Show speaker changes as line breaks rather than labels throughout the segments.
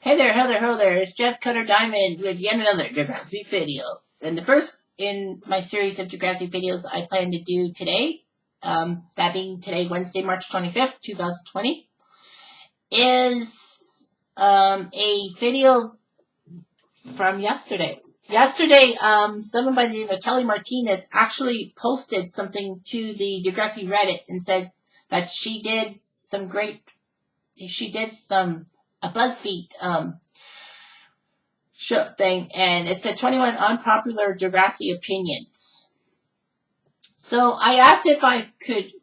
Ho there, it's Jeff Cutter Diamond with yet another Degrassi video. And the first in my series of Degrassi videos I plan to do today, that being today, Wednesday, March 25th, 2020, is a video from yesterday. Yesterday, someone by the name of Kelly Martinez actually posted something to the Degrassi Reddit and said that she did a Buzzfeed show thing, and it said 21 unpopular Degrassi opinions. So I asked if I could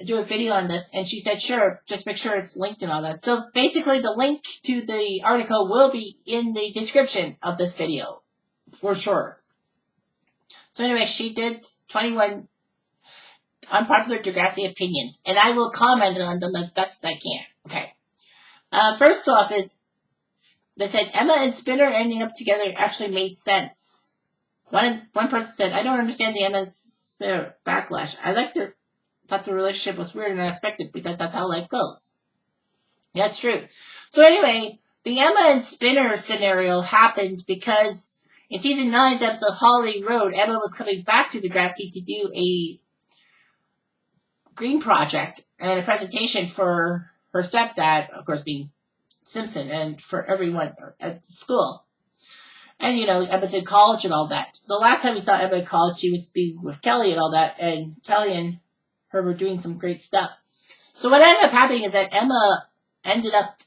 do a video on this, and she said sure, just make sure it's linked and all that. So basically the link to the article will be in the description of this video, for sure. So anyway, she did 21 unpopular Degrassi opinions, and I will comment on them as best as I can. Okay. First off is, they said Emma and Spinner ending up together actually made sense. One person said, I don't understand the Emma and Spinner backlash. Thought the relationship was weird and unexpected because that's how life goes. Yeah, it's true. So anyway, the Emma and Spinner scenario happened because in season 9's episode Holly Road, Emma was coming back to Degrassi to do a green project and a presentation for her stepdad, of course, being Simpson, and for everyone at school. And, Emma's in college and all that. The last time we saw Emma in college, she was being with Kelly and all that, and Kelly and her were doing some great stuff. So what ended up happening is that Emma ended up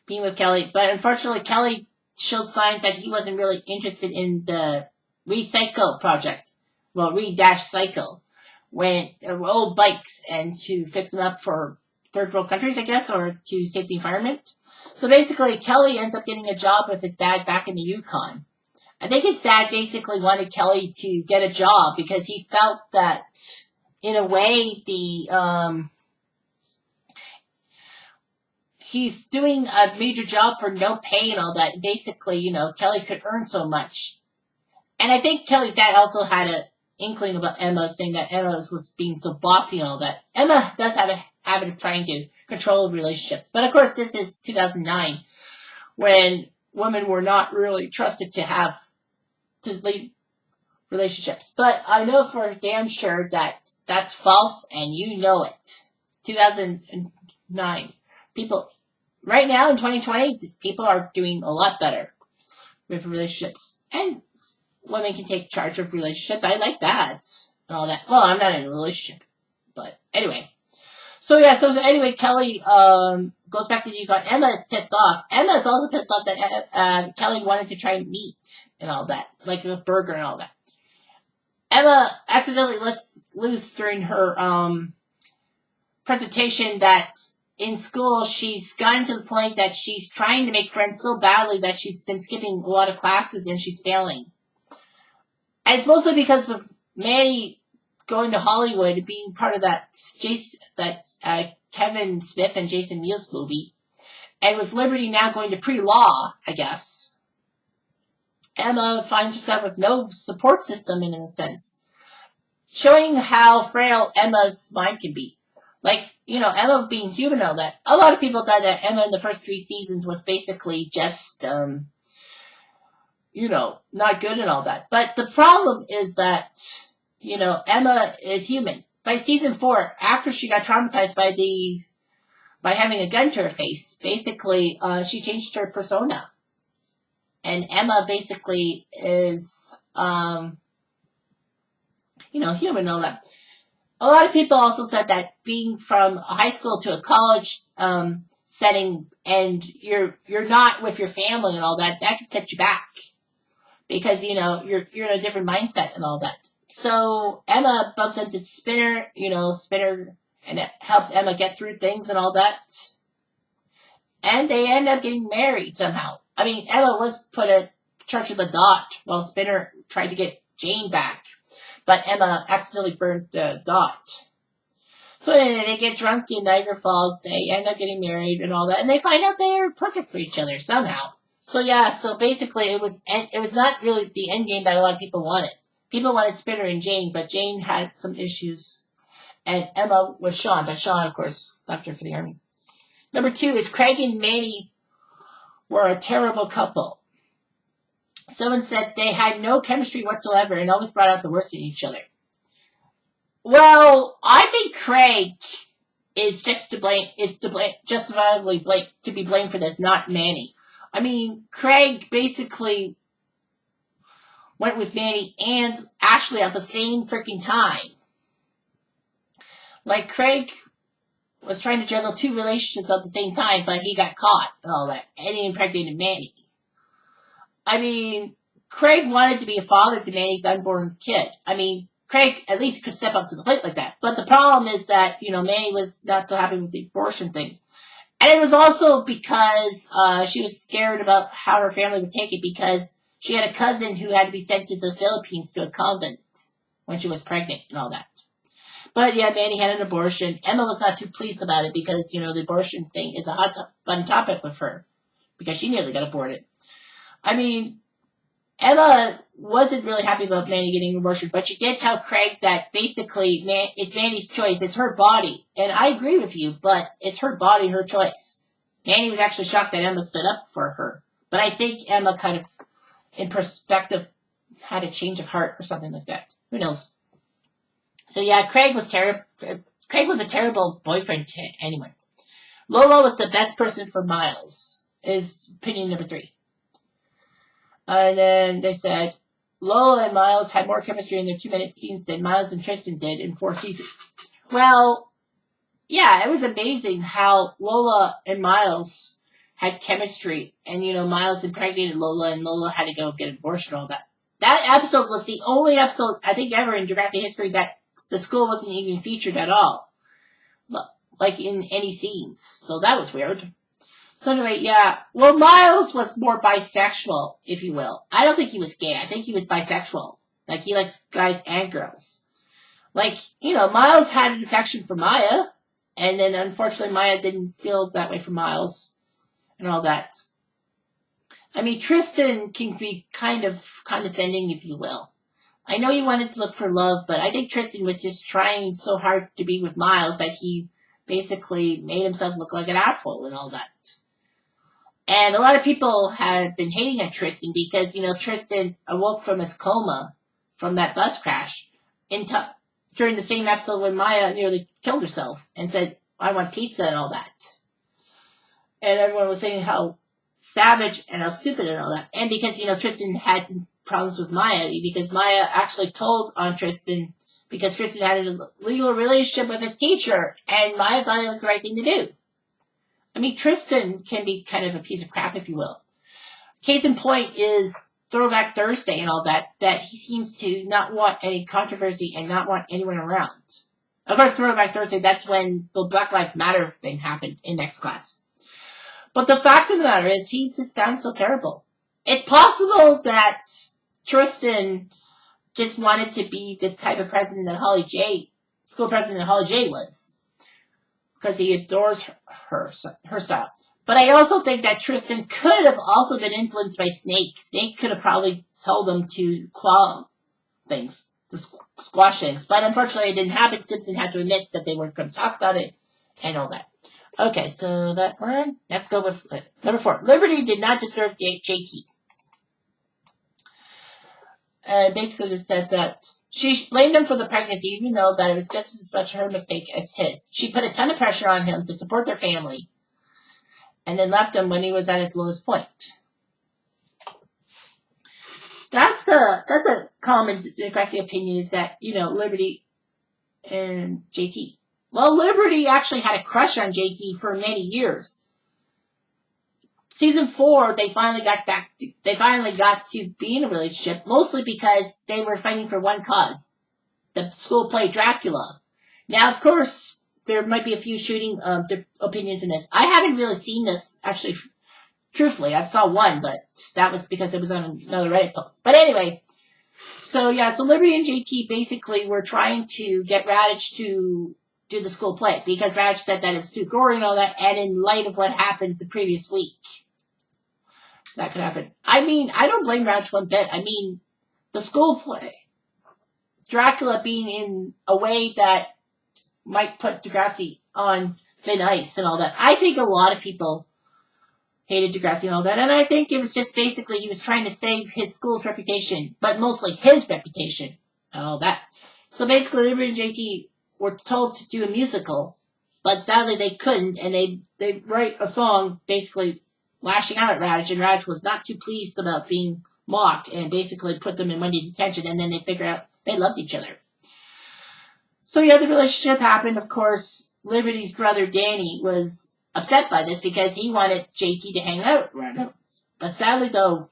being with Kelly, but unfortunately Kelly showed signs that he wasn't really interested in the recycle project. Well, re-cycle. When old bikes and to fix them up for third world countries, I guess, or to save the environment. So basically, Kelly ends up getting a job with his dad back in the Yukon. I think his dad basically wanted Kelly to get a job because he felt that, in a way, he's doing a major job for no pay and all that. Basically, Kelly could earn so much. And I think Kelly's dad also had a inkling about Emma, saying that Emma was being so bossy and all that. Emma does have a habit of trying to control relationships. But of course, this is 2009, when women were not really trusted to lead relationships. But I know for damn sure that that's false, and you know it. 2009. Right now in 2020, people are doing a lot better with relationships. And women can take charge of relationships. I like that and all that. Well, I'm not in a relationship, but anyway. So anyway, Kelly goes back to the Yukon. Emma is pissed off. Emma is also pissed off that Kelly wanted to try meat and all that, like a burger and all that. Emma accidentally lets loose during her presentation that in school she's gotten to the point that she's trying to make friends so badly that she's been skipping a lot of classes and she's failing. And it's mostly because of Manny going to Hollywood and being part of that Kevin Smith and Jason Mewes movie. And with Liberty now going to pre-law, I guess, Emma finds herself with no support system in a sense. Showing how frail Emma's mind can be. Like, Emma being human and all that. A lot of people thought that Emma in the first 3 seasons was basically just not good and all that. But the problem is that, Emma is human. By season 4, after she got traumatized by having a gun to her face, basically, she changed her persona. And Emma basically is, human and all that. A lot of people also said that being from a high school to a college, setting, and you're not with your family and all that can set you back. Because, you're in a different mindset and all that. So Emma bumps into Spinner, and it helps Emma get through things and all that. And they end up getting married somehow. I mean, Emma was put at Church of the Dot while Spinner tried to get Jane back. But Emma accidentally burned the Dot. So anyway, they get drunk in Niagara Falls, they end up getting married and all that, and they find out they are perfect for each other somehow. So basically it was not really the end game that a lot of people wanted. People wanted Spinner and Jane, but Jane had some issues. And Emma was Sean, but Sean, of course, left her for the army. Number 2 is Craig and Manny were a terrible couple. Someone said they had no chemistry whatsoever and always brought out the worst in each other. Well, I think Craig is justifiably to be blamed for this, not Manny. I mean, Craig basically went with Manny and Ashley at the same freaking time. Like, Craig was trying to juggle 2 relationships at the same time, but he got caught and all that, and he impregnated Manny. I mean, Craig wanted to be a father to Manny's unborn kid. I mean, Craig at least could step up to the plate like that. But the problem is that, Manny was not so happy with the abortion thing. And it was also because she was scared about how her family would take it, because she had a cousin who had to be sent to the Philippines to a convent when she was pregnant and all that. But yeah, Manny had an abortion. Emma was not too pleased about it because, the abortion thing is a fun topic with her because she nearly got aborted. I mean, Emma wasn't really happy about Manny getting an abortion, but she did tell Craig that basically it's Manny's choice. It's her body. And I agree with you, but it's her body, her choice. Manny was actually shocked that Emma stood up for her. But I think Emma kind of, in perspective, had a change of heart or something like that. Who knows? So yeah, Craig was terrible. Craig was a terrible boyfriend to anyone. Lola was the best person for Miles, is opinion number 3. And then they said, Lola and Miles had more chemistry in their 2-minute scenes than Miles and Tristan did in 4 seasons. Well, yeah, it was amazing how Lola and Miles had chemistry. And, Miles impregnated Lola, and Lola had to go get an abortion and all that. That episode was the only episode, I think, ever in Degrassi history that the school wasn't even featured at all. Like, in any scenes. So that was weird. So anyway, yeah. Well, Miles was more bisexual, if you will. I don't think he was gay. I think he was bisexual. Like, he liked guys and girls. Like, Miles had an affection for Maya. And then, unfortunately, Maya didn't feel that way for Miles. And all that. I mean, Tristan can be kind of condescending, if you will. I know he wanted to look for love, but I think Tristan was just trying so hard to be with Miles that he basically made himself look like an asshole and all that. And a lot of people have been hating on Tristan because, Tristan awoke from his coma from that bus crash during the same episode when Maya nearly killed herself and said, I want pizza and all that. And everyone was saying how savage and how stupid and all that. And because, Tristan had some problems with Maya, because Maya actually told on Tristan because Tristan had a legal relationship with his teacher, and Maya thought it was the right thing to do. I mean, Tristan can be kind of a piece of crap, if you will. Case in point is Throwback Thursday and all that he seems to not want any controversy and not want anyone around. Of course, Throwback Thursday, that's when the Black Lives Matter thing happened in next class. But the fact of the matter is, he just sounds so terrible. It's possible that Tristan just wanted to be the type of president that school president that Holly J was. Because he adores her style. But I also think that Tristan could have also been influenced by Snake. Snake could have probably told him to squash things. But unfortunately it didn't happen. Simpson had to admit that they weren't going to talk about it and all that. Okay, so that one. Let's go with number 4. Liberty did not deserve JT. Basically it said that she blamed him for the pregnancy, even though that it was just as much her mistake as his. She put a ton of pressure on him to support their family, and then left him when he was at his lowest point. That's a common Degrassi opinion, is that, Liberty and JT. Well, Liberty actually had a crush on JT for many years. Season 4, they finally got to be in a relationship, mostly because they were fighting for one cause. The school play Dracula. Now, of course, there might be a few shooting opinions in this. I haven't really seen this, actually, truthfully. I saw one, but that was because it was on another Reddit post. But anyway, so Liberty and JT basically were trying to get Radish to do the school play, because Radish said that it was too gory and all that, and in light of what happened the previous week, that could happen. I mean, I don't blame Radish one bit. I mean, the school play, Dracula being in a way that might put Degrassi on thin ice and all that. I think a lot of people hated Degrassi and all that, and I think it was just basically he was trying to save his school's reputation, but mostly his reputation and all that. So basically, Liberty and JT were told to do a musical, but sadly they couldn't, and they write a song basically lashing out at Raj, and Raj was not too pleased about being mocked, and basically put them in Monday detention, and then they figured out they loved each other. So yeah, the relationship happened. Of course, Liberty's brother Danny was upset by this because he wanted JT to hang out around him. But sadly, though,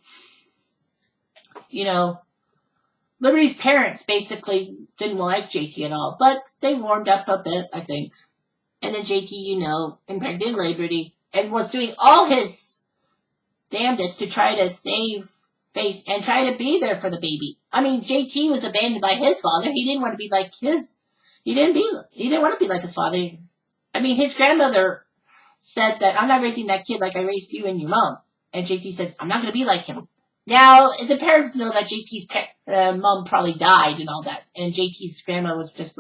Liberty's parents basically didn't like JT at all. But they warmed up a bit, I think. And then JT, impregnated Liberty and was doing all his damnedest to try to save face and try to be there for the baby. I mean, JT was abandoned by his father. He didn't want to be like he didn't want to be like his father. I mean, his grandmother said that, I'm not raising that kid like I raised you and your mom. And JT says, I'm not going to be like him. Now, it's apparent to know that JT's mom probably died and all that. And JT's grandma was just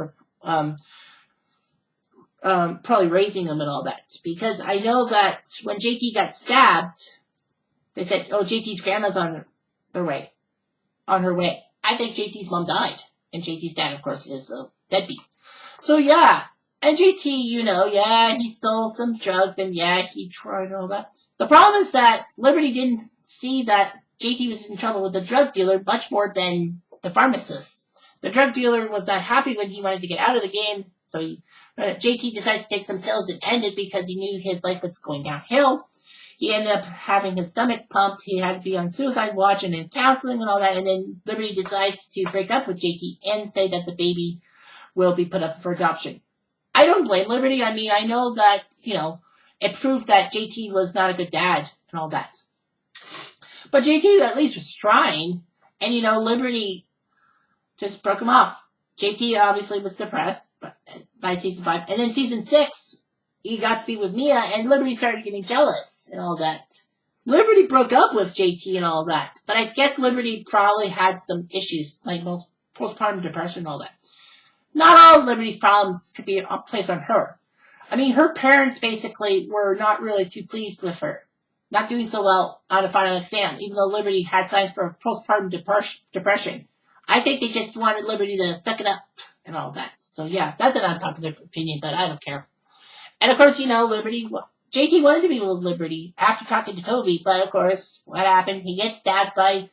probably raising him and all that. Because I know that when JT got stabbed, they said, oh, JT's grandma's on her way. I think JT's mom died. And JT's dad, of course, is a deadbeat. So, yeah. And JT, he stole some drugs, and he tried all that. The problem is that Liberty didn't see that JT was in trouble with the drug dealer much more than the pharmacist. The drug dealer was not happy when he wanted to get out of the game, so JT decided to take some pills and end it because he knew his life was going downhill. He ended up having his stomach pumped. He had to be on suicide watch and in counseling and all that, and then Liberty decides to break up with JT and say that the baby will be put up for adoption. I don't blame Liberty. I mean, I know that, it proved that JT was not a good dad and all that. But JT at least was trying, and, Liberty just broke him off. JT obviously was depressed by season 5. And then season 6, he got to be with Mia, and Liberty started getting jealous and all that. Liberty broke up with JT and all that. But I guess Liberty probably had some issues, like most postpartum depression and all that. Not all of Liberty's problems could be placed on her. I mean, her parents basically were not really too pleased with her. Not doing so well on a final exam, even though Liberty had signs for postpartum depression. I think they just wanted Liberty to suck it up and all that. So yeah, that's an unpopular opinion, but I don't care. And of course, JT wanted to be with Liberty after talking to Toby, but of course, what happened? He gets stabbed by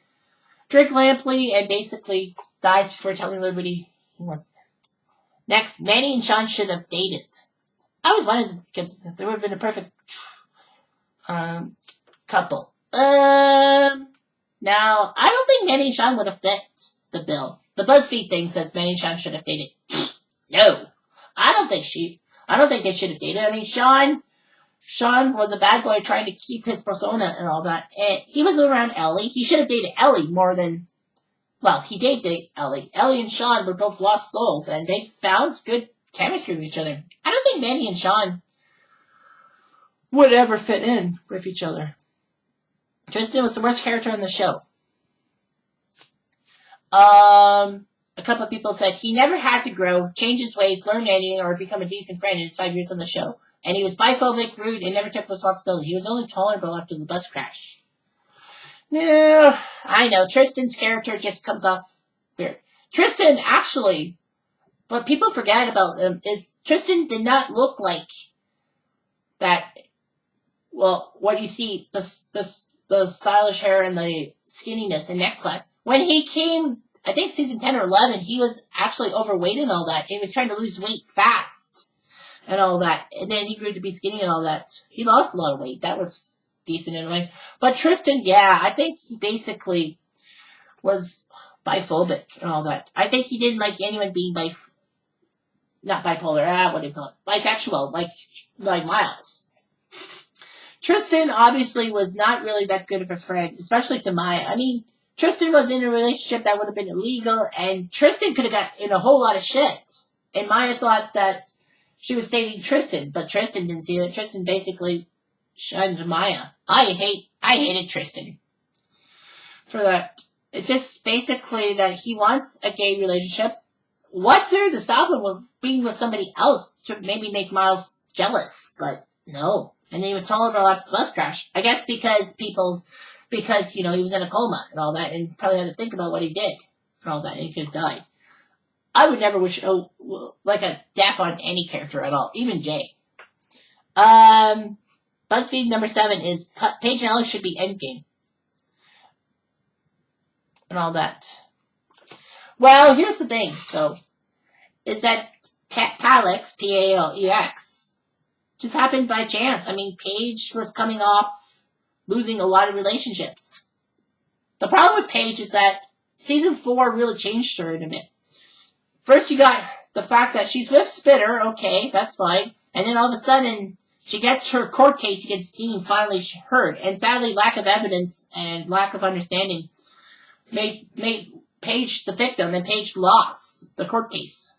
Drake Lampley and basically dies before telling Liberty he wasn't. Next, Manny and Sean should have dated. I always wanted to there would have been a perfect couple. Now, I don't think Manny and Sean would have fit the bill. The Buzzfeed thing says Manny and Sean should have dated. No. I don't think they should have dated. I mean, Sean was a bad boy trying to keep his persona and all that. And he was around Ellie. He should have dated Ellie more than... Well, he did date Ellie. Ellie and Sean were both lost souls, and they found good chemistry with each other. I don't think Manny and Sean would ever fit in with each other. Tristan was the worst character in the show. A couple of people said he never had to grow, change his ways, learn anything, or become a decent friend in his 5 years on the show. And he was biphobic, rude, and never took responsibility. He was only tolerable after the bus crash. Yeah, I know. Tristan's character just comes off weird. Tristan, actually, what people forget about him is Tristan did not look like that. Well, what you see, the stylish hair and the skinniness in Next Class. When he came, I think season 10 or 11, he was actually overweight and all that. He was trying to lose weight fast and all that. And then he grew to be skinny and all that. He lost a lot of weight. That was decent in a way. But Tristan, yeah, I think he basically was biphobic and all that. I think he didn't like anyone being not bipolar, what do you call it? Bisexual, like Miles. Tristan obviously was not really that good of a friend, especially to Maya. I mean, Tristan was in a relationship that would have been illegal, and Tristan could have got in a whole lot of shit. And Maya thought that she was saving Tristan, but Tristan didn't see that. Tristan basically shunned Maya. I hated Tristan for that. It's just basically that he wants a gay relationship. What's there to stop him from being with somebody else to maybe make Miles jealous, but no. And then he was tolerable after the bus crash. I guess because he was in a coma and all that, and probably had to think about what he did and all that, and he could have died. I would never wish like a death on any character at all, even Jay. BuzzFeed number 7 is Paige and Alex should be endgame. And all that. Well, here's the thing, though, is that Palex, P-A-L-E-X, just happened by chance. I mean, Paige was coming off losing a lot of relationships. The problem with Paige is that season 4 really changed her in a bit. First, you got the fact that she's with Spitter, okay, that's fine, and then all of a sudden, she gets her court case against Dean finally heard, and sadly, lack of evidence and lack of understanding made Paige the victim, and Paige lost the court case.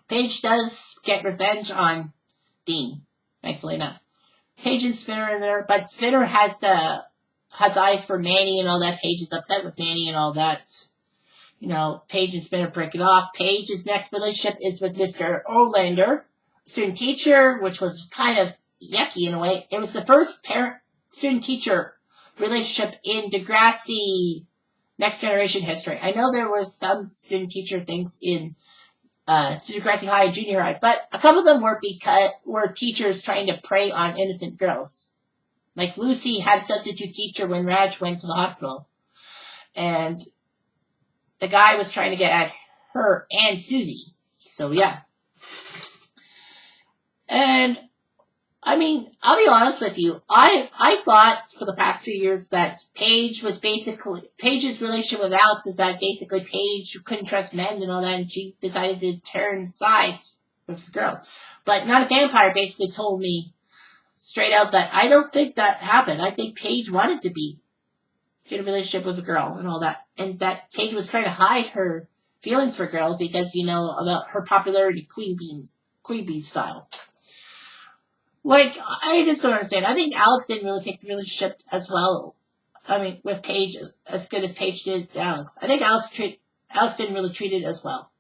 Paige does get revenge on Dean, thankfully enough. Paige and Spinner are there, but Spinner has eyes for Manny and all that. Paige is upset with Manny and all that. You know, Paige and Spinner break it off. Paige's next relationship is with Mr. Olander, student-teacher, which was kind of yucky in a way. It was the first parent-student-teacher relationship in Degrassi Next Generation history. I know there was some student-teacher things in Degrassi High and Junior High, but a couple of them were teachers trying to prey on innocent girls. Like Lucy had a substitute teacher when Raj went to the hospital, and the guy was trying to get at her and Susie. So yeah. And I mean, I'll be honest with you. I thought for the past few years that Page's relationship with Alex is that basically Paige couldn't trust men and all that, and she decided to turn sides with the girl. But Not a Vampire basically told me straight out that I don't think that happened. I think Paige wanted to be in a relationship with a girl and all that, and that Paige was trying to hide her feelings for girls because, you know, about her popularity, Queen Bee style. Like, I just don't understand. I think Alex didn't really take the relationship as well. I mean, with Paige, as good as Paige did Alex. I think Alex didn't really treat it as well.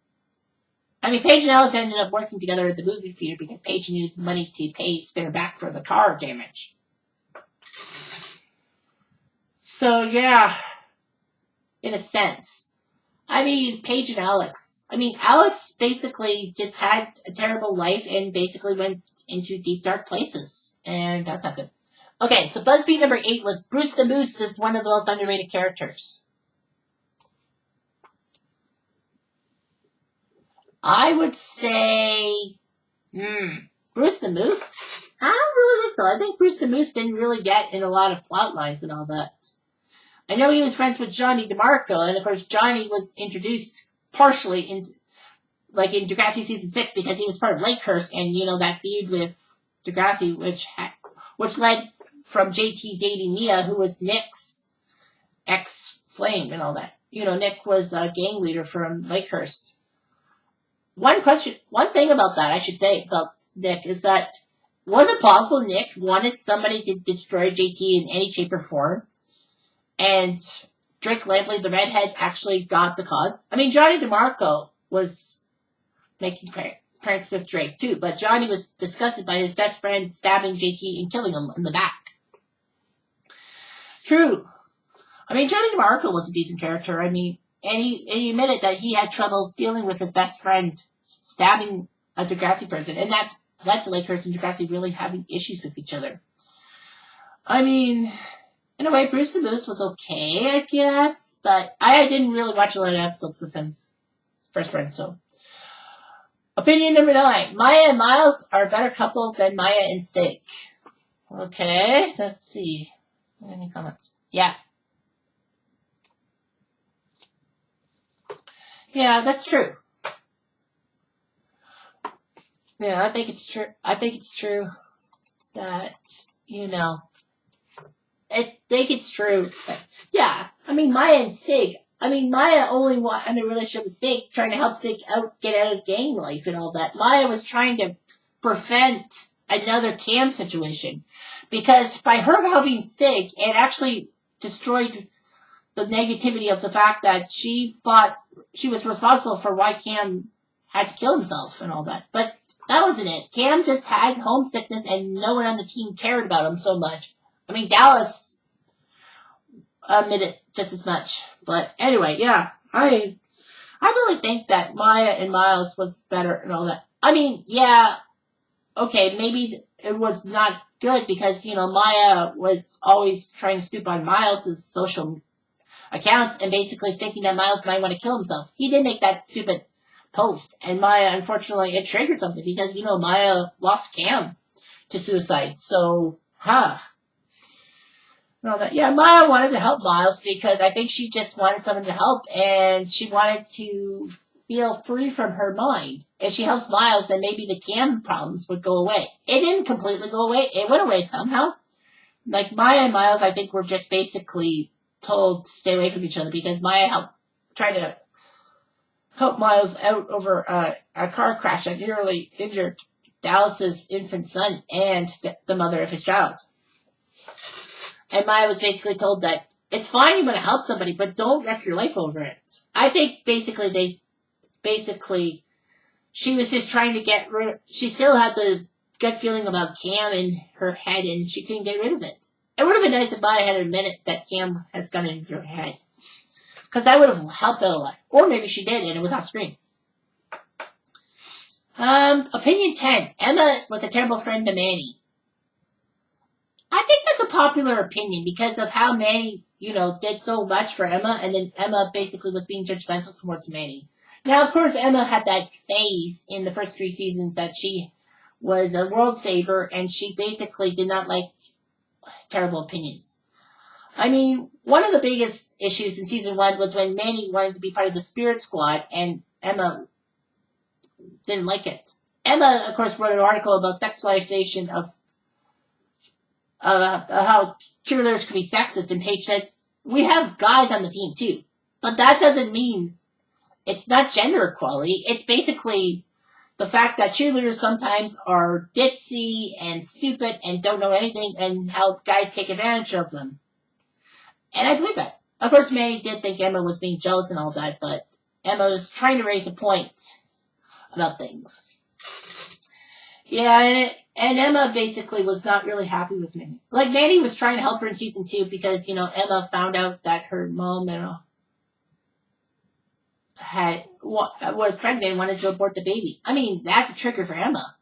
I mean, Paige and Alex ended up working together at the movie theater because Paige needed money to pay Spinner back for the car damage. So, yeah, in a sense. I mean, Paige and Alex. I mean, Alex basically just had a terrible life and basically went into deep, dark places. And that's not good. Okay, so BuzzFeed number 8 was Bruce the Moose is one of the most underrated characters. I would say, Bruce the Moose? I don't really think so. I think Bruce the Moose didn't really get in a lot of plot lines and all that. I know he was friends with Johnny DeMarco, and of course Johnny was introduced partially in Degrassi Season 6 because he was part of Lakehurst, and, you know, that feud with Degrassi, which led from JT dating Mia, who was Nick's ex-flame and all that. You know, Nick was a gang leader from Lakehurst. One thing about that I should say about Nick is that, was it possible Nick wanted somebody to destroy JT in any shape or form? And Drake Lampley, the redhead, actually got the cause? I mean, Johnny DeMarco was making pranks with Drake too, but Johnny was disgusted by his best friend stabbing JT and killing him in the back. True. I mean, Johnny DeMarco was a decent character. I mean, and he admitted that he had troubles dealing with his best friend stabbing a Degrassi person, and that led to Lakehurst and Degrassi really having issues with each other. I mean, in a way, Bruce the Moose was okay, I guess, but I didn't really watch a lot of episodes with him first friend, so. Opinion number 9. Maya and Miles are a better couple than Maya and Sig. Okay, let's see. Any comments? Yeah. Yeah, that's true. Yeah, I think it's true. I think it's true that, you know, I think it's true. That, yeah, I mean, Maya and Sig. I mean, Maya only wanted a relationship with Sig, trying to help Sig get out of gang life and all that. Maya was trying to prevent another Cam situation. Because by her helping Sig, it actually destroyed the negativity of the fact that she thought she was responsible for why Cam had to kill himself and all that. But that wasn't it. Cam just had homesickness and no one on the team cared about him so much. I mean, Dallas admitted just as much. But anyway, yeah, I really think that Maya and Miles was better and all that. I mean, yeah, okay, maybe it was not good because, Maya was always trying to snoop on Miles' social accounts and basically thinking that Miles might want to kill himself. He did make that stupid post, and Maya, unfortunately, it triggered something because, Maya lost Cam to suicide. So, yeah, Maya wanted to help Miles because I think she just wanted someone to help, and she wanted to feel free from her mind. If she helps Miles, then maybe the Cam problems would go away. It didn't completely go away. It went away somehow. Like, Maya and Miles, I think, were just basically told to stay away from each other because Maya tried to help Miles out over a car crash that nearly injured Dallas's infant son and the mother of his child. And Maya was basically told that it's fine you want to help somebody, but don't wreck your life over it. I think basically she was just trying to get rid of, she still had the gut feeling about Cam in her head and she couldn't get rid of it. It would have been nice if Maya had admitted that Cam has gone into her head. Because that would have helped out a lot. Or maybe she did and it was off screen. Opinion 10. Emma was a terrible friend to Manny. I think that's a popular opinion because of how Manny, did so much for Emma, and then Emma basically was being judgmental towards Manny. Now, of course, Emma had that phase in the first 3 seasons that she was a world saver, and she basically did not like terrible opinions. I mean, one of the biggest issues in season 1 was when Manny wanted to be part of the Spirit Squad, and Emma didn't like it. Emma, of course, wrote an article about sexualization of how cheerleaders could be sexist, and Paige said, we have guys on the team too. But that doesn't mean it's not gender equality. It's basically the fact that cheerleaders sometimes are ditzy and stupid and don't know anything and how guys take advantage of them. And I believe that. Of course, Manny did think Emma was being jealous and all that, but Emma was trying to raise a point about things. Yeah, and Emma basically was not really happy with Manny. Like, Manny was trying to help her in season 2 because, Emma found out that her mom was pregnant and wanted to abort the baby. I mean, that's a trigger for Emma.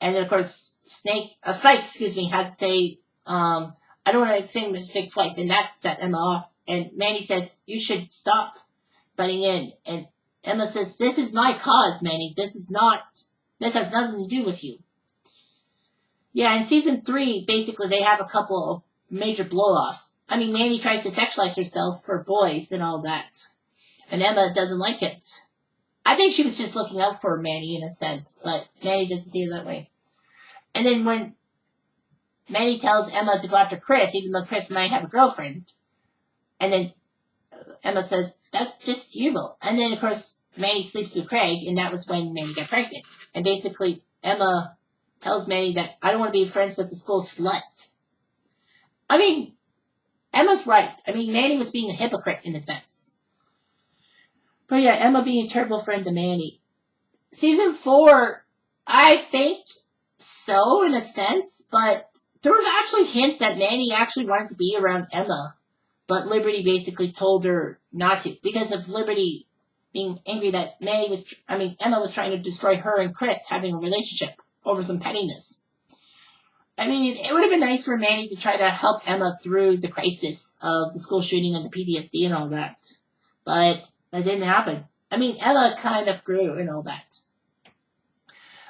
And then, of course, Spike, had to say, I don't want to say mistake twice, and that set Emma off. And Manny says, you should stop butting in. And Emma says, this is my cause, Manny. This has nothing to do with you. Yeah, in season 3, basically, they have a couple of major blow-offs. I mean, Manny tries to sexualize herself for boys and all that. And Emma doesn't like it. I think she was just looking out for Manny in a sense, but Manny doesn't see it that way. And then when Manny tells Emma to go after Chris, even though Chris might have a girlfriend, and then Emma says, that's just evil. And then, of course, Manny sleeps with Craig, and that was when Manny got pregnant. And basically, Emma tells Manny that I don't want to be friends with the school slut. I mean, Emma's right. I mean, Manny was being a hypocrite in a sense. But yeah, Emma being a terrible friend to Manny. Season 4, I think so in a sense, but there was actually hints that Manny actually wanted to be around Emma. But Liberty basically told her not to because of Liberty being angry that Emma was trying to destroy her and Chris having a relationship over some pettiness. I mean, it would have been nice for Manny to try to help Emma through the crisis of the school shooting and the PTSD and all that. But that didn't happen. I mean, Emma kind of grew and all that.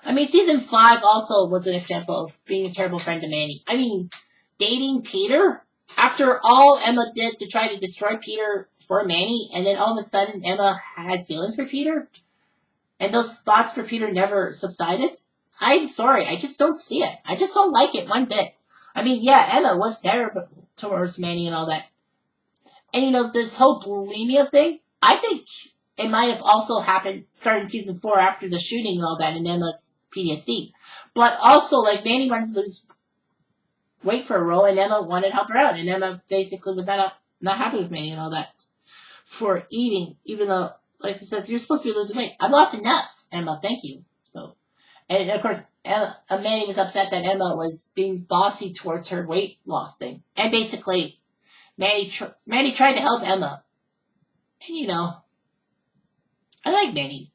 I mean, season 5 also was an example of being a terrible friend to Manny. I mean, dating Peter? After all Emma did to try to destroy Peter for Manny, and then all of a sudden Emma has feelings for Peter, and those thoughts for Peter never subsided? I'm sorry, I just don't see it. I just don't like it one bit. I mean, yeah, Emma was terrible towards Manny and all that. And this whole bulimia thing, I think it might have also happened starting in season 4 after the shooting and all that in Emma's PTSD. But also, like, Manny wanted to lose weight for a role, and Emma wanted to help her out, and Emma basically was not happy with Manny and all that for eating, even though like it says, you're supposed to be losing weight. I've lost enough, Emma. Thank you. So, and of course, Manny was upset that Emma was being bossy towards her weight loss thing. And basically, Manny tried to help Emma. And I like Manny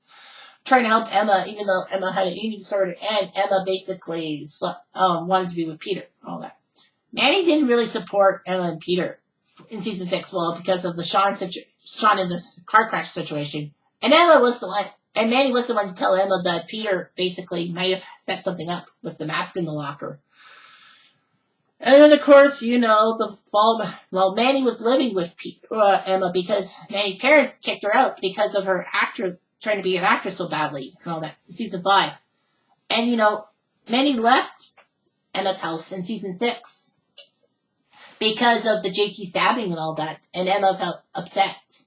trying to help Emma, even though Emma had an eating disorder, and Emma basically wanted to be with Peter and all that. Manny didn't really support Emma and Peter in season 6, well, because of the Sean in the car crash situation. And Emma was the one, and Manny was the one to tell Emma that Peter basically might have set something up with the mask in the locker. And then, of course, the fall. Well, Manny was living with Emma because Manny's parents kicked her out because of her trying to be an actress so badly and all that in season 5. And, Manny left Emma's house in season 6 because of the JT stabbing and all that, and Emma felt upset.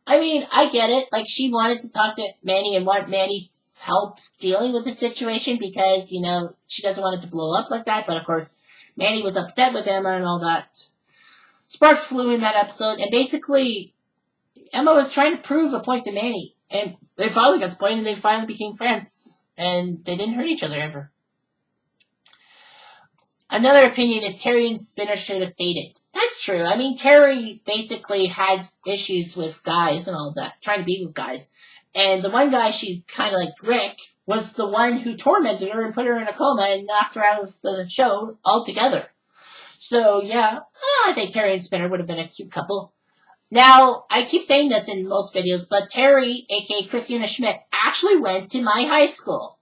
I mean, I get it. Like, she wanted to talk to Manny and want Manny's help dealing with the situation because, she doesn't want it to blow up like that. But, of course, Manny was upset with Emma and all that. Sparks flew in that episode, and basically, Emma was trying to prove a point to Manny. And they finally got to the point, and they finally became friends. And they didn't hurt each other ever. Another opinion is Terry and Spinner should have dated. That's true. I mean, Terry basically had issues with guys and all that, trying to be with guys. And the one guy she kind of liked, Rick, was the one who tormented her and put her in a coma and knocked her out of the show altogether. So, yeah, I think Terry and Spinner would have been a cute couple. Now, I keep saying this in most videos, but Terry, a.k.a. Christina Schmidt, actually went to my high school.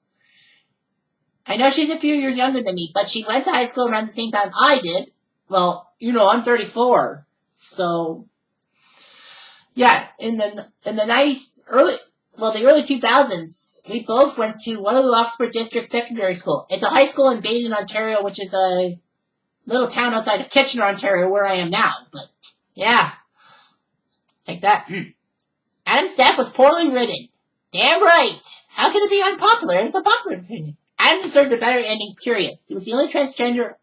I know she's a few years younger than me, but she went to high school around the same time I did. Well, I'm 34. So, yeah, in the 90s, the early 2000s, we both went to one of the Oxford District Secondary School. It's a high school in Baden, Ontario, which is a little town outside of Kitchener, Ontario, where I am now. But, yeah, take that. Adam's death was poorly written. Damn right. How can it be unpopular? It's a popular opinion. Adam deserved a better ending, period. He was the only transgender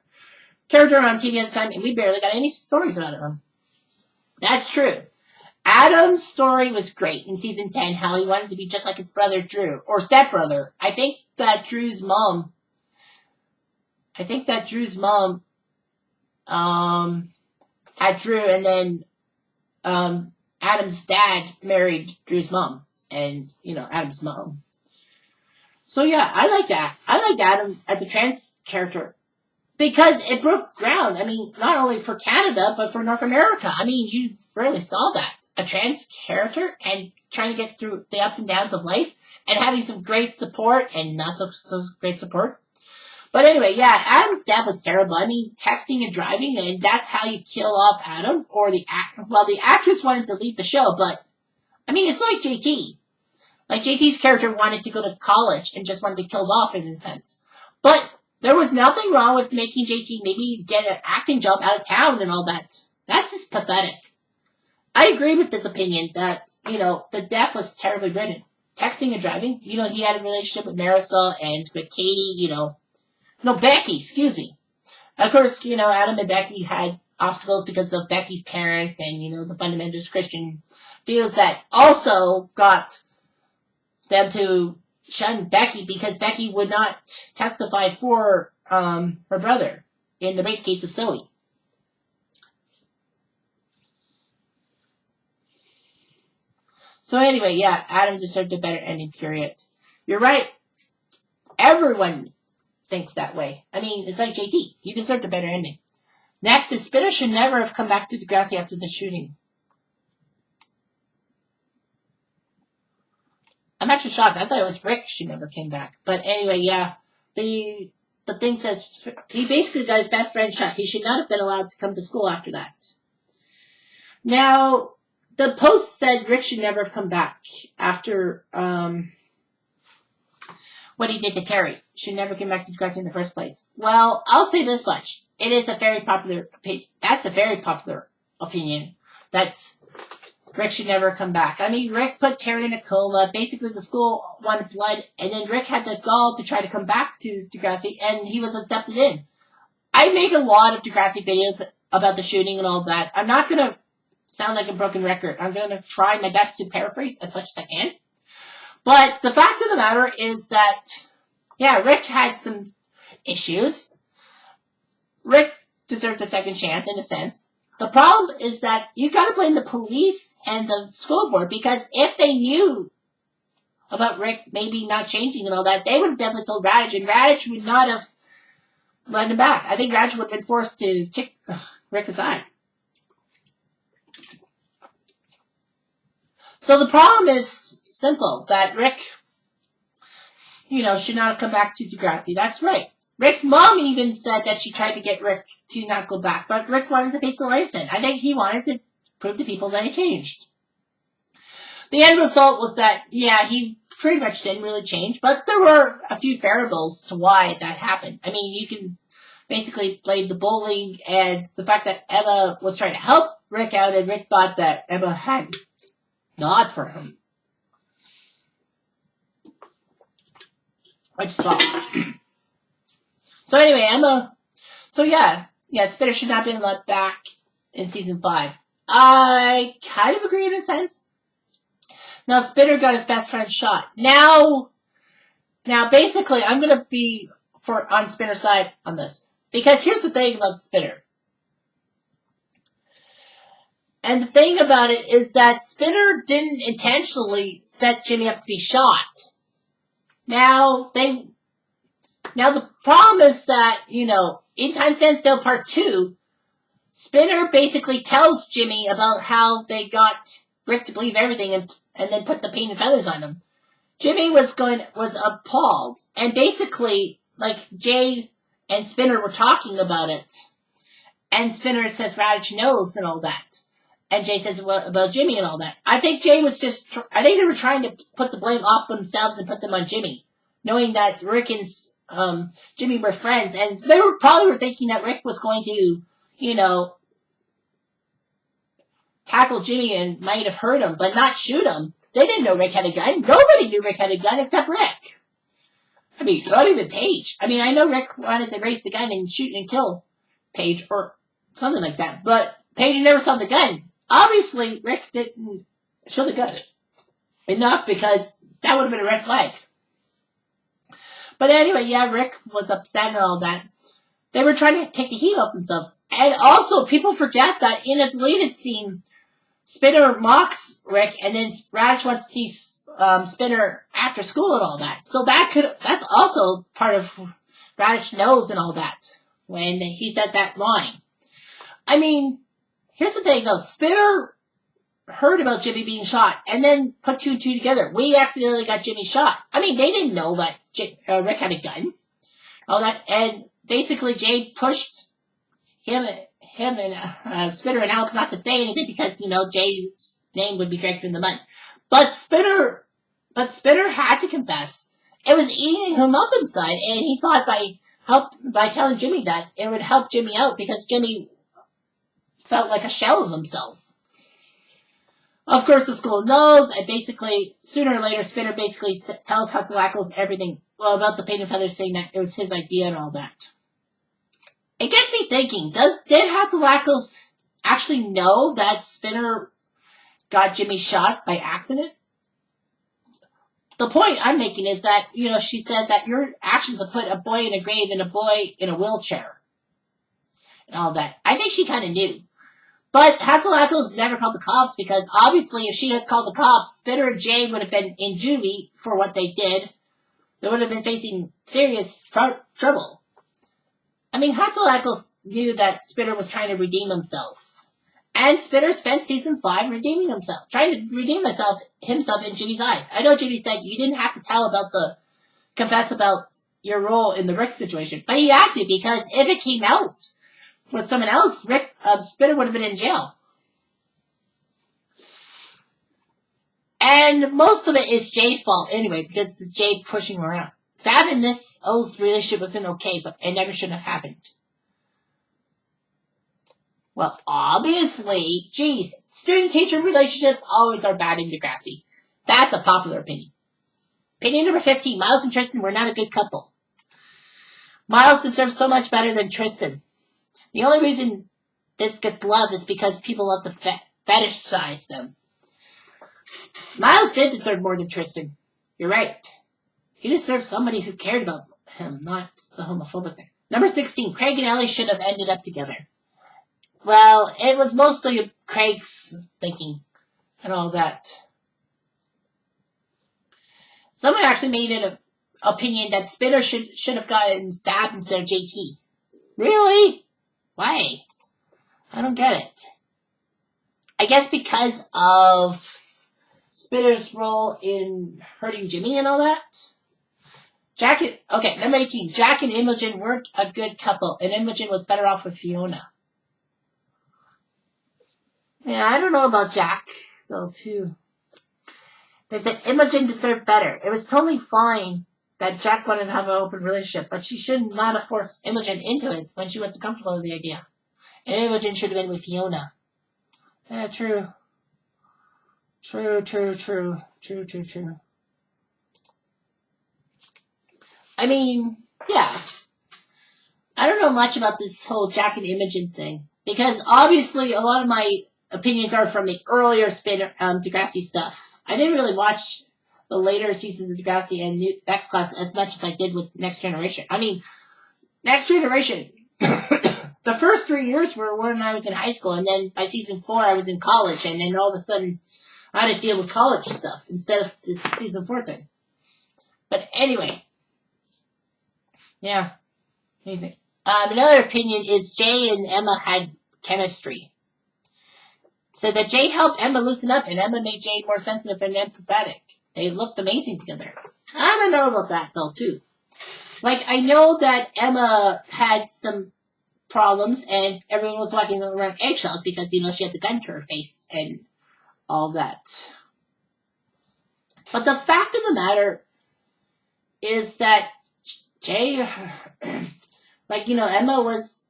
character on TV at the time, and we barely got any stories about him. That's true. Adam's story was great in season 10, how he wanted to be just like his brother Drew, or stepbrother. I think that Drew's mom had Drew, and then Adam's dad married Drew's mom, and, Adam's mom. So, yeah, I like that. I liked Adam as a trans character because it broke ground. I mean, not only for Canada, but for North America. I mean, you rarely saw that. A trans character and trying to get through the ups and downs of life and having some great support and not so great support. But anyway, yeah, Adam's death was terrible. I mean, texting and driving, and that's how you kill off Adam or the actor. Well, the actress wanted to leave the show, but, I mean, it's like JT. Like, JT's character wanted to go to college and just wanted to be killed off in a sense. But there was nothing wrong with making JT maybe get an acting job out of town and all that. That's just pathetic. I agree with this opinion that, the death was terribly written. Texting and driving, he had a relationship with Marisol and with Katie, Becky, excuse me. Of course, Adam and Becky had obstacles because of Becky's parents and, the fundamentalist Christian views that also got them to shun Becky because Becky would not testify for her brother in the rape case of Zoe. So anyway, yeah, Adam deserved a better ending, period. You're right. Everyone thinks that way. I mean, it's like JT. He deserved a better ending. Next is Spinner should never have come back to Degrassi after the shooting. I'm actually shocked. I thought it was Rick she never came back. But anyway, yeah. The thing says he basically got his best friend shot. He should not have been allowed to come to school after that. Now, the post said Rick should never have come back after what he did to Terry. Should never come back to Degrassi in the first place. Well, I'll say this much. It is a very popular opinion. That's a very popular opinion that Rick should never come back. I mean, Rick put Terry in a coma. Basically, the school wanted blood, and then Rick had the gall to try to come back to Degrassi, and he was accepted in. I make a lot of Degrassi videos about the shooting and all that. I'm not going to sound like a broken record. I'm going to try my best to paraphrase as much as I can. But the fact of the matter is that, yeah, Rick had some issues. Rick deserved a second chance, in a sense. The problem is that you got to blame the police and the school board, because if they knew about Rick maybe not changing and all that, they would have definitely told Radish, and Radish would not have let him back. I think Radish would have been forced to kick Rick aside. So the problem is simple, that Rick, should not have come back to Degrassi. That's right. Rick's mom even said that she tried to get Rick to not go back, but Rick wanted to face the lights in. I think he wanted to prove to people that he changed. The end result was that, yeah, he pretty much didn't really change, but there were a few variables to why that happened. I mean, you can basically blame the bullying and the fact that Emma was trying to help Rick out, and Rick thought that Emma had nods for him. I just thought. So anyway, Emma. So yeah, Spitter should not have been let back in season 5. I kind of agree in a sense. Now Spitter got his best friend shot. Now basically, I'm gonna be on Spitter's side on this, because here's the thing about Spitter. And the thing about it is that Spitter didn't intentionally set Jimmy up to be shot. Now the problem is that, in Time Stands Still Part 2, Spitter basically tells Jimmy about how they got Rick to believe everything and then put the paint and feathers on him. Jimmy was appalled, and basically, like, Jay and Spinner were talking about it, and Spinner says Radish knows and all that. And Jay says, well, about Jimmy and all that. I think Jay was I think they were trying to put the blame off themselves and put them on Jimmy, knowing that Rick and Jimmy were friends, and they probably were thinking that Rick was going to, tackle Jimmy and might have hurt him, but not shoot him. They didn't know Rick had a gun. Nobody knew Rick had a gun except Rick. I mean, not even Paige. I mean, I know Rick wanted to raise the gun and shoot and kill Paige or something like that, but Paige never saw the gun. Obviously, Rick didn't show the gun enough, because that would have been a red flag. But anyway, yeah, Rick was upset and all that. They were trying to take the heat off themselves. And also, people forget that in a deleted scene, Spinner mocks Rick, and then Radish wants to see Spinner after school and all that. So that's also part of Radish knows and all that, when he says that line. I mean, here's the thing though, Spinner heard about Jimmy being shot, and then put 2 and 2 together. We accidentally got Jimmy shot. I mean, they didn't know that Rick had a gun. All that, and basically Jay pushed him and Spinner and Alex not to say anything, because, Jay's name would be dragged through the mud. But Spinner had to confess. It was eating him up inside, and he thought by telling Jimmy that, it would help Jimmy out, because Jimmy felt like a shell of himself. Of course, the school knows, and basically, sooner or later, Spinner basically tells Hatzelackles everything about the paint and feathers, saying that it was his idea and all that. It gets me thinking, did Hatzelackles actually know that Spinner got Jimmy shot by accident? The point I'm making is that, she says that your actions have put a boy in a grave and a boy in a wheelchair. And all that. I think she kind of knew. But Hatzelackles never called the cops, because obviously if she had called the cops, Spinner and Jay would have been in juvie for what they did. They would have been facing serious trouble. I mean, Hatzelackles knew that Spinner was trying to redeem himself. And Spinner spent season 5 redeeming himself, trying to redeem himself in Jimmy's eyes. I know Jimmy said you didn't have to confess about your role in the Rick situation, but he had to, because if it came out with someone else, Spinner would have been in jail. And most of it is Jay's fault anyway, because it's Jay pushing her around. Sav and Miss O's relationship wasn't okay, but it never should have happened. Well, obviously, student-teacher relationships always are bad in Degrassi. That's a popular opinion. Opinion number 15, Miles and Tristan were not a good couple. Miles deserves so much better than Tristan. The only reason this gets love is because people love fetishize them. Miles did deserve more than Tristan. You're right. He deserved somebody who cared about him, not the homophobic thing. Number 16, Craig and Ellie should have ended up together. Well, it was mostly Craig's thinking and all that. Someone actually made an opinion that Spitter should have gotten stabbed instead of JT. Really? Why? I don't get it. I guess because of Spitter's role in hurting Jimmy and all that. Number 18. Jack and Imogen weren't a good couple, and Imogen was better off with Fiona. Yeah, I don't know about Jack, though, too. They said Imogen deserved better. It was totally fine that Jack wanted to have an open relationship, but she should not have forced Imogen into it when she wasn't comfortable with the idea. And Imogen should have been with Fiona. Yeah, true. True. I mean, yeah. I don't know much about this whole Jack and Imogen thing. Because obviously a lot of my opinions are from the earlier Degrassi stuff. I didn't really watch the later seasons of Degrassi and Next Class as much as I did with Next Generation. I mean, Next Generation, the first 3 years were when I was in high school, and then by season 4 I was in college, and then all of a sudden I had to deal with college stuff instead of this season 4 thing. But anyway, yeah, amazing. Another opinion is Jay and Emma had chemistry. So that Jay helped Emma loosen up, and Emma made Jay more sensitive and empathetic. They looked amazing together. I don't know about that, though, too. Like, I know that Emma had some problems, and everyone was walking around eggshells because, she had the gun to her face and all that. But the fact of the matter is that Jay, Emma was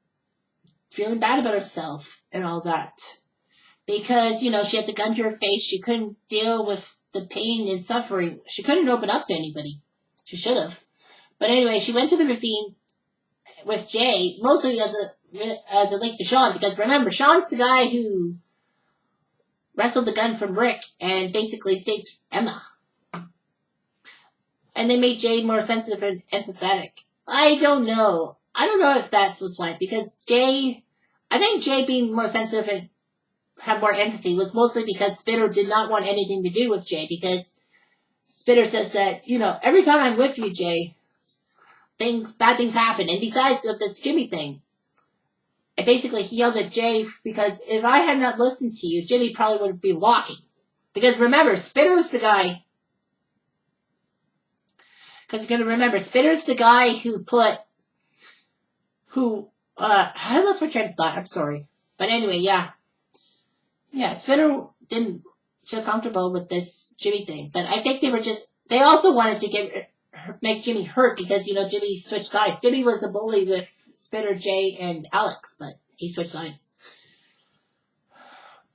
feeling bad about herself and all that. Because, she had the gun to her face. She couldn't deal with the pain and suffering. She couldn't open up to anybody. She should have. But anyway, she went to the ravine with Jay, mostly as a link to Sean. Because remember, Sean's the guy who wrestled the gun from Rick and basically saved Emma. And they made Jay more sensitive and empathetic. I don't know. I don't know if that's what's why. Because I think Jay being more sensitive and have more empathy was mostly because Spitter did not want anything to do with Jay, because Spitter says that, every time I'm with you, Jay, bad things happen. And besides of this Jimmy thing, and basically he yelled at Jay because if I had not listened to you, Jimmy probably would be walking. Because remember, Spitter's the guy, Spitter's the guy I lost my train of thought, I'm sorry. But anyway, yeah. Yeah, Spitter didn't feel comfortable with this Jimmy thing. But I think they also wanted to make Jimmy hurt because, Jimmy switched sides. Jimmy was a bully with Spitter, Jay, and Alex, but he switched sides.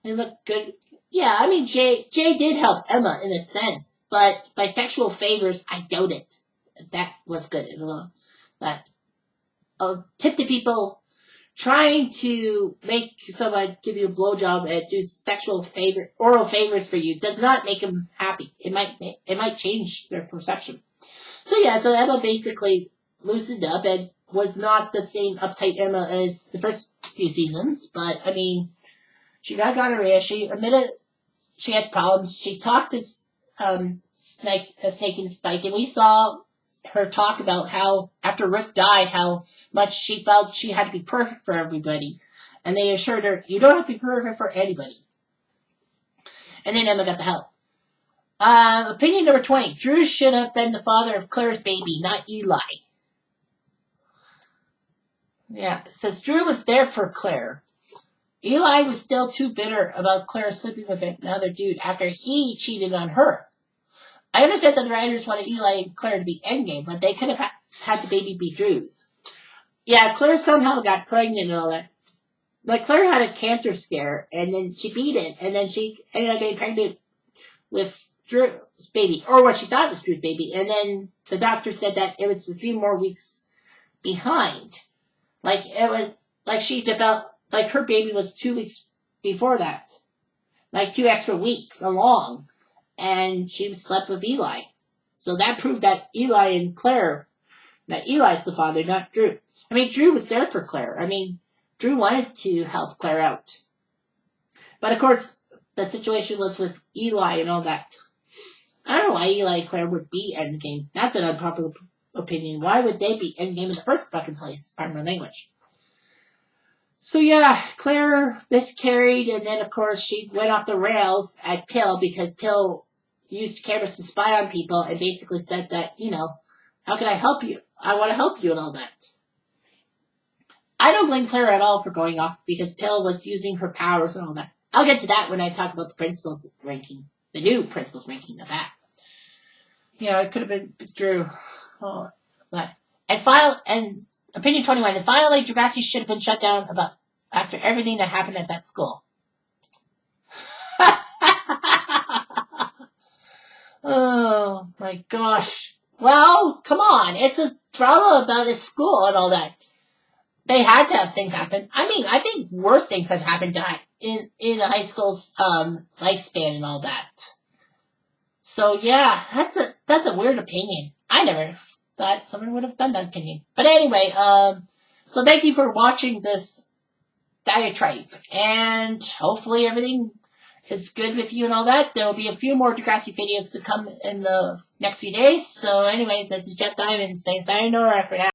They looked good. Yeah, I mean, Jay did help Emma in a sense, but by sexual favors, I doubt it. That was good. But a tip to people trying to make someone give you a blowjob and do oral favors for you does not make them happy. It might change their perception. So Emma basically loosened up and was not the same uptight Emma as the first few seasons. But I mean, she got gonorrhea. She admitted she had problems. She talked to Snake and Spike, and we saw her talk about how after Rick died, how much she felt she had to be perfect for everybody. And they assured her, you don't have to be perfect for anybody. And then Emma got the help. Opinion number 20. Drew should have been the father of Claire's baby, not Eli. Yeah, it says Drew was there for Claire. Eli was still too bitter about Claire sleeping with another dude after he cheated on her. I understand that the writers wanted Eli and Claire to be endgame, but they could have had the baby be Drew's. Yeah, Claire somehow got pregnant and all that. Like, Claire had a cancer scare, and then she beat it, and then she ended up getting pregnant with Drew's baby, or what she thought was Drew's baby, and then the doctor said that it was a few more weeks behind. Like, it was, like she developed, like her baby was 2 weeks before that. like 2 extra weeks along, and she slept with Eli. So that proved that Eli and Claire, that Eli's the father, not Drew. I mean, Drew was there for Claire. I mean, Drew wanted to help Claire out. But of course, the situation was with Eli and all that. I don't know why Eli and Claire would be endgame. That's an unpopular opinion. Why would they be endgame in the first fucking place? Pardon my language. So yeah, Claire miscarried, and then of course she went off the rails at Pill because Pill used cameras to spy on people and basically said that, how can I help you? I want to help you and all that. I don't blame Claire at all for going off because Pill was using her powers and all that. I'll get to that when I talk about the principals ranking, the new principals ranking of that. Yeah, it could have been Drew. Oh, that. And opinion 21. And finally, Degrassi should have been shut down after everything that happened at that school. Oh my gosh. Well, come on. It's a drama about his school and all that. They had to have things happen. I mean, I think worse things have happened in a high school's lifespan and all that. So yeah, that's a weird opinion. I never thought someone would have done that opinion. But anyway, so thank you for watching this diatribe, and hopefully everything is good with you and all that. There will be a few more Degrassi videos to come in the next few days. So anyway, this is Jeff Diamond saying sayonara for now.